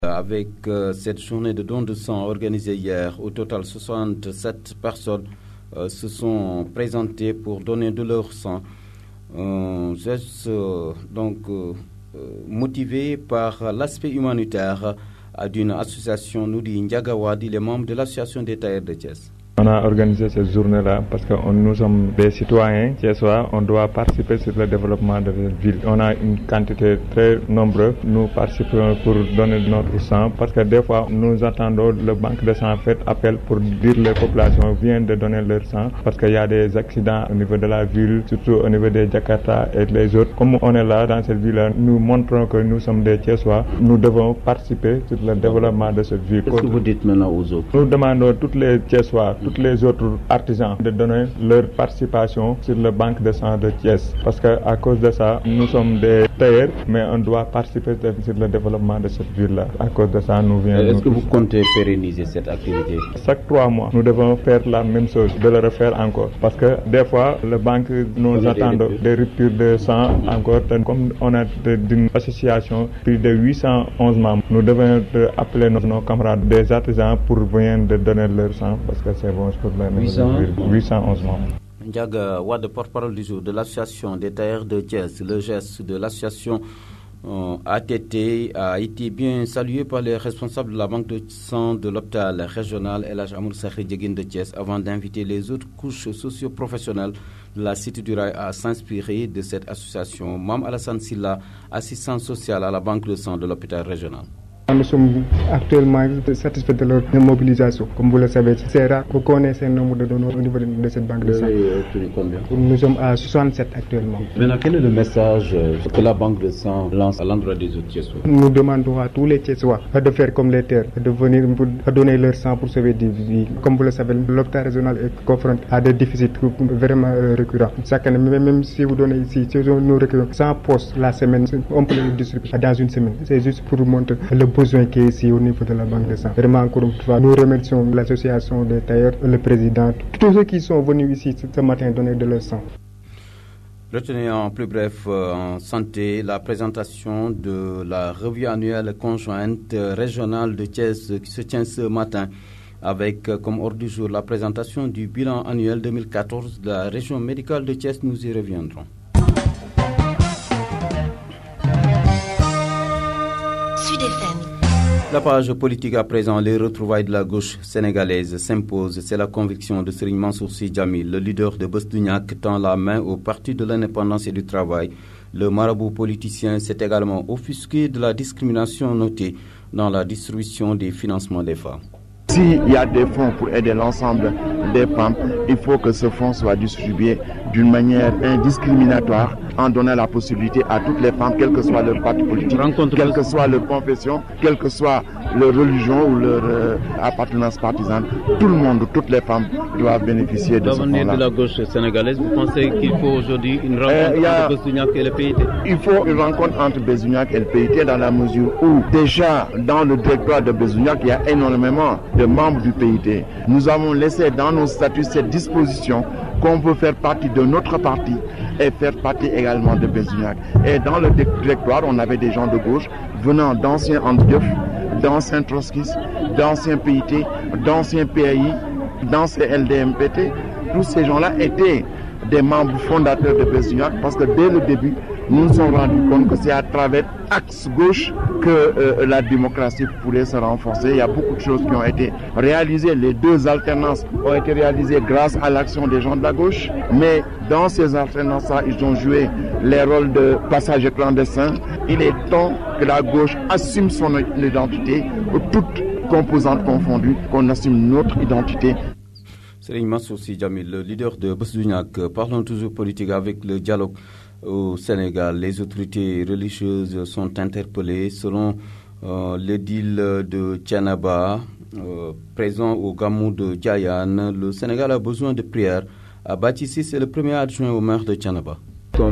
Avec cette journée de don de sang organisée hier, au total 67 personnes se sont présentées pour donner de leur sang. Geste motivé par l'aspect humanitaire d'une association, nous dit Ndiaga Wadi, les membres de l'association des tailleurs de Thiès. On a organisé cette journée-là parce que nous sommes des citoyens thiessois, on doit participer sur le développement de la ville. On a une quantité très nombreuse, nous participons pour donner notre sang parce que des fois nous attendons le banque de sang fait appel pour dire les populations viennent de donner leur sang parce qu'il y a des accidents au niveau de la ville, surtout au niveau des Jakarta et les autres. Comme on est là dans cette ville, nous montrons que nous sommes des thiessois, nous devons participer sur le développement de cette ville. Qu'est-ce que vous dites maintenant aux autres? Nous demandons toutes les thiessois, tous les autres artisans de donner leur participation sur le banque de sang de Thiès. Parce qu'à cause de ça, nous sommes des tailleurs, mais on doit participer sur le développement de cette ville-là. À cause de ça, nous venons. Est-ce que vous comptez pérenniser cette activité? Chaque 3 mois, nous devons faire la même chose, de le refaire encore. Parce que des fois, le banque nous attend des ruptures de sang encore. Comme on a d'une association, plus de 811 membres, nous devons appeler nos camarades des artisans pour venir de donner leur sang parce que c'est bon pour la 811 membres. Ndiaga Wade, porte-parole du jour de l'association des tailleurs de Thiès. Le geste de l'association ATT a été bien salué par les responsables de la banque de sang de l'hôpital régional El Hadj Amadou Sakhir Diéguine de Thiès avant d'inviter les autres couches socio-professionnelles de la Cité du Rail à s'inspirer de cette association. Mam Alassane Silla, assistant social à la banque de sang de l'hôpital régional. Nous sommes actuellement satisfaits de leur mobilisation. Comme vous le savez, c'est rare qu'on connaisse un nombre de donneurs au niveau de cette banque de sang. Combien? Nous sommes à 67 actuellement. Maintenant, quel est le message que la banque de sang lance à l'endroit des autres Thiessois? Nous demandons à tous les Thiessois de faire comme les terres, de venir pour donner leur sang pour sauver des vies. Comme vous le savez, l'hôpital régional est confronté à des déficits vraiment récurrents. Chaque année, même si vous donnez ici, si nous recueillons 100 postes la semaine, on peut les distribuer dans une semaine. C'est juste pour montrer le besoin qui est ici au niveau de la banque de sang. Vraiment, encore une fois, nous remercions l'association des tailleurs, le président, tous ceux qui sont venus ici ce matin donner de leur sang. Retenez en plus bref en santé la présentation de la revue annuelle conjointe régionale de Thiès qui se tient ce matin avec comme ordre du jour la présentation du bilan annuel 2014 de la région médicale de Thiès. Nous y reviendrons. La page politique à présent, les retrouvailles de la gauche sénégalaise s'imposent. C'est la conviction de Serigne Mansour Sy Djamil, le leader de Bosdouignac, tend la main au Parti de l'indépendance et du travail. Le marabout politicien s'est également offusqué de la discrimination notée dans la distribution des financements des femmes. S'il y a des fonds pour aider l'ensemble des femmes, il faut que ce fonds soit distribué d'une manière indiscriminatoire en donnant la possibilité à toutes les femmes, quel que soit leur parti politique, quelle que soit leur confession, quelle que soit leur religion ou leur appartenance partisane, tout le monde, toutes les femmes doivent bénéficier de ce fonds-là. L'avenir de la gauche sénégalaise, vous pensez qu'il faut aujourd'hui une rencontre entre Bosdouignac et le PIT? Il faut une rencontre entre Bosdouignac et le PIT dans la mesure où déjà dans le directoire de Bosdouignac, il y a énormément de membres du PIT. Nous avons laissé dans nos statuts cette disposition qu'on peut faire partie de notre parti et faire partie également de Bosdouignac. Et dans le directoire, on avait des gens de gauche venant d'anciens Andrieff, d'anciens trotskistes, d'anciens PIT, d'anciens PAI, d'anciens LDMPT. Tous ces gens-là étaient des membres fondateurs de Bosdouignac parce que dès le début, nous nous sommes rendus compte que c'est à travers l'axe gauche que la démocratie pourrait se renforcer. Il y a beaucoup de choses qui ont été réalisées. Les 2 alternances ont été réalisées grâce à l'action des gens de la gauche. Mais dans ces alternances-là, ils ont joué les rôles de passagers clandestins. Il est temps que la gauche assume son identité, toutes composantes confondues, qu'on assume notre identité. Serigne Mansour Sy Djamil, le leader de Bosdouignac. Parlons toujours politique avec le dialogue au Sénégal. Les autorités religieuses sont interpellées. Selon l'édile de Thiénaba, présent au Gamou de Diayane, le Sénégal a besoin de prières. Baptiste, c'est le premier adjoint au maire de Thiénaba.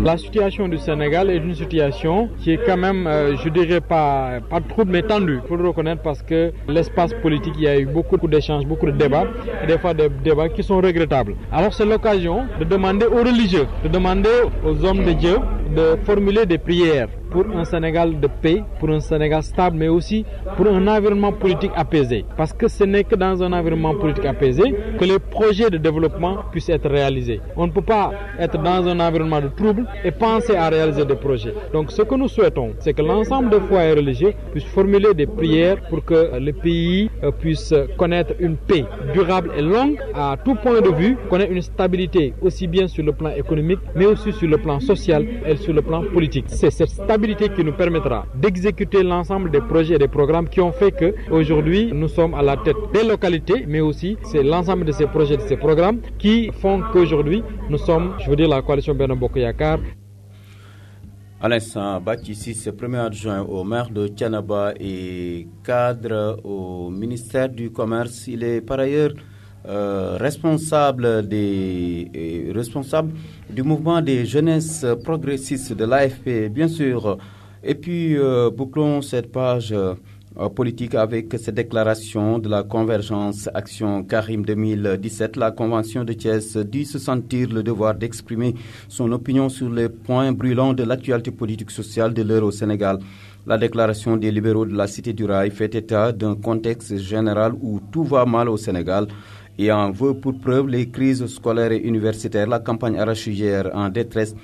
La situation du Sénégal est une situation qui est quand même, je dirais pas trouble mais tendue. Il faut le reconnaître parce que l'espace politique, il y a eu beaucoup d'échanges, beaucoup de débats, et des fois des débats qui sont regrettables. Alors c'est l'occasion de demander aux religieux, de demander aux hommes de Dieu de formuler des prières pour un Sénégal de paix, pour un Sénégal stable, mais aussi pour un environnement politique apaisé. Parce que ce n'est que dans un environnement politique apaisé que les projets de développement puissent être réalisés. On ne peut pas être dans un environnement de trouble et penser à réaliser des projets. Donc ce que nous souhaitons, c'est que l'ensemble des foyers religieux puissent formuler des prières pour que le pays puisse connaître une paix durable et longue à tout point de vue, connaître une stabilité aussi bien sur le plan économique, mais aussi sur le plan social et sur le plan politique. C'est cette stabilité qui nous permettra d'exécuter l'ensemble des projets et des programmes qui ont fait qu'aujourd'hui, nous sommes à la tête des localités, mais aussi c'est l'ensemble de ces projets, de ces programmes qui font qu'aujourd'hui, nous sommes, je veux dire, la coalition Benno Bokk Yakaar. Alain Baptiste, premier adjoint au maire de Thiénaba et cadre au ministère du Commerce. Il est par ailleurs responsable du mouvement des jeunesses progressistes de l'AFP, bien sûr. Et puis, bouclons cette page politique avec cette déclaration de la Convergence Action Karim 2017. La Convention de Thiès dit se sentir le devoir d'exprimer son opinion sur les points brûlants de l'actualité politique sociale de l'heure au Sénégal. La déclaration des libéraux de la Cité du Rail fait état d'un contexte général où tout va mal au Sénégal et en veut pour preuve les crises scolaires et universitaires, la campagne arachidière en détresse,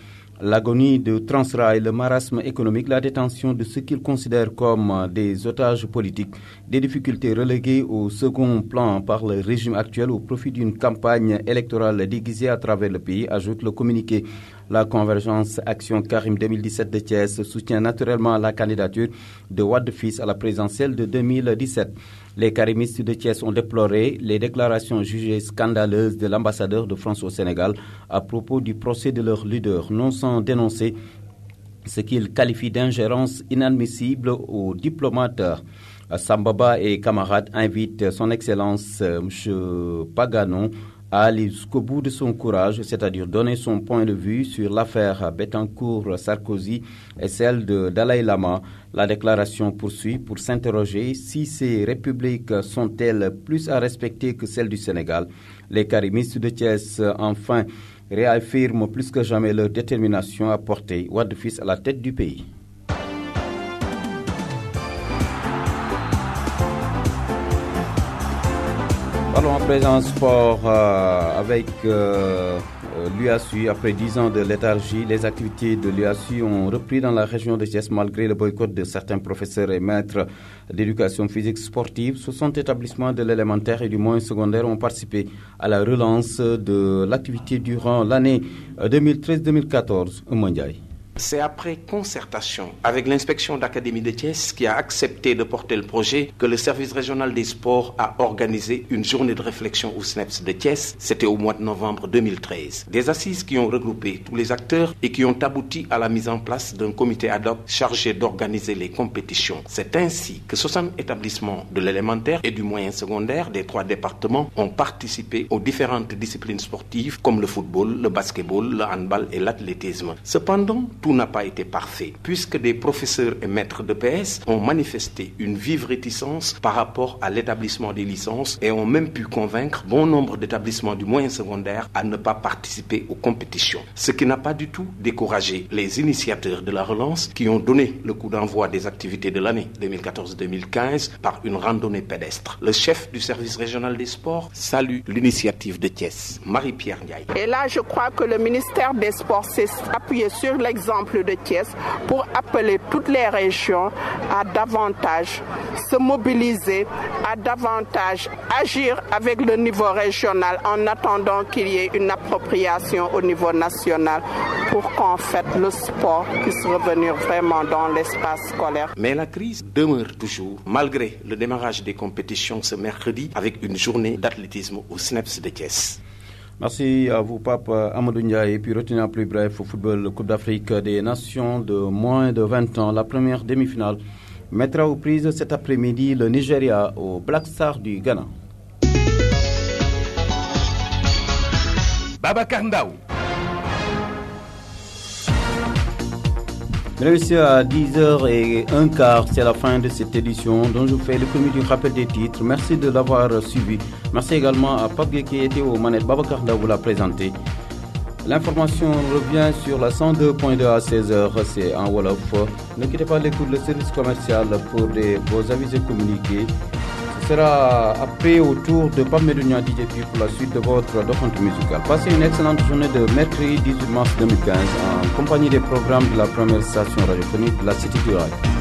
l'agonie de Transrail, le marasme économique, la détention de ce qu'ils considèrent comme des otages politiques, des difficultés reléguées au second plan par le régime actuel au profit d'une campagne électorale déguisée à travers le pays, ajoute le communiqué. La Convergence Action Karim 2017 de Thiès soutient naturellement la candidature de Wade Fils à la présidentielle de 2017. Les karimistes de Thiès ont déploré les déclarations jugées scandaleuses de l'ambassadeur de France au Sénégal à propos du procès de leur leader, non sans dénoncer ce qu'ils qualifient d'ingérence inadmissible aux diplomates. Sambaba et camarades invitent son Excellence M. Paganon à aller jusqu'au bout de son courage, c'est-à-dire donner son point de vue sur l'affaire Bettencourt-Sarkozy et celle de Dalai Lama. La déclaration poursuit pour s'interroger si ces républiques sont-elles plus à respecter que celles du Sénégal. Les karimistes de Thiès, enfin, réaffirment plus que jamais leur détermination à porter Wade Fils à la tête du pays. Parlons en présent sport avec l'UASU. Après 10 ans de léthargie, les activités de l'UASU ont repris dans la région de Thiès malgré le boycott de certains professeurs et maîtres d'éducation physique sportive. 60 établissements de l'élémentaire et du moyen secondaire ont participé à la relance de l'activité durant l'année 2013-2014 au Mondial. C'est après concertation avec l'inspection d'Académie de Thiès qui a accepté de porter le projet que le service régional des sports a organisé une journée de réflexion au SNEPS de Thiès. C'était au mois de novembre 2013. Des assises qui ont regroupé tous les acteurs et qui ont abouti à la mise en place d'un comité ad hoc chargé d'organiser les compétitions. C'est ainsi que 60 établissements de l'élémentaire et du moyen secondaire des 3 départements ont participé aux différentes disciplines sportives comme le football, le basketball, le handball et l'athlétisme. Cependant, tout n'a pas été parfait, puisque des professeurs et maîtres de PS ont manifesté une vive réticence par rapport à l'établissement des licences et ont même pu convaincre bon nombre d'établissements du moyen secondaire à ne pas participer aux compétitions. Ce qui n'a pas du tout découragé les initiateurs de la relance qui ont donné le coup d'envoi des activités de l'année 2014-2015 par une randonnée pédestre. Le chef du service régional des sports salue l'initiative de Thiès, Marie-Pierre Ndiaye. Et là, je crois que le ministère des Sports s'est appuyé sur l'exemple de Thiès pour appeler toutes les régions à davantage se mobiliser, à davantage agir avec le niveau régional en attendant qu'il y ait une appropriation au niveau national pour qu'en fait le sport puisse revenir vraiment dans l'espace scolaire. Mais la crise demeure toujours malgré le démarrage des compétitions ce mercredi avec une journée d'athlétisme au SNEPS de Thiès. Merci à vous, Pape Amadou Ndiaye. Et puis, retenez en plus bref au football Coupe d'Afrique des Nations de moins de 20 ans. La première demi-finale mettra aux prises cet après-midi le Nigeria au Black Stars du Ghana. Babacar Ndaw. Mesdames à 10h15, c'est la fin de cette édition dont je vous fais le premier du rappel des titres. Merci de l'avoir suivi. Merci également à Pape qui était aux manettes. Babacar Ndaw vous l'a présenté. L'information revient sur la 102.2 à 16h, c'est en Wolof. Ne quittez pas l'écoute le service commercial pour vos avis et communiqués. Ce sera après au tour de Pamela DJP pour la suite de votre document musical. Passez une excellente journée de mercredi 18 mars 2015 en compagnie des programmes de la première station radiophonique de la Cité du Rail.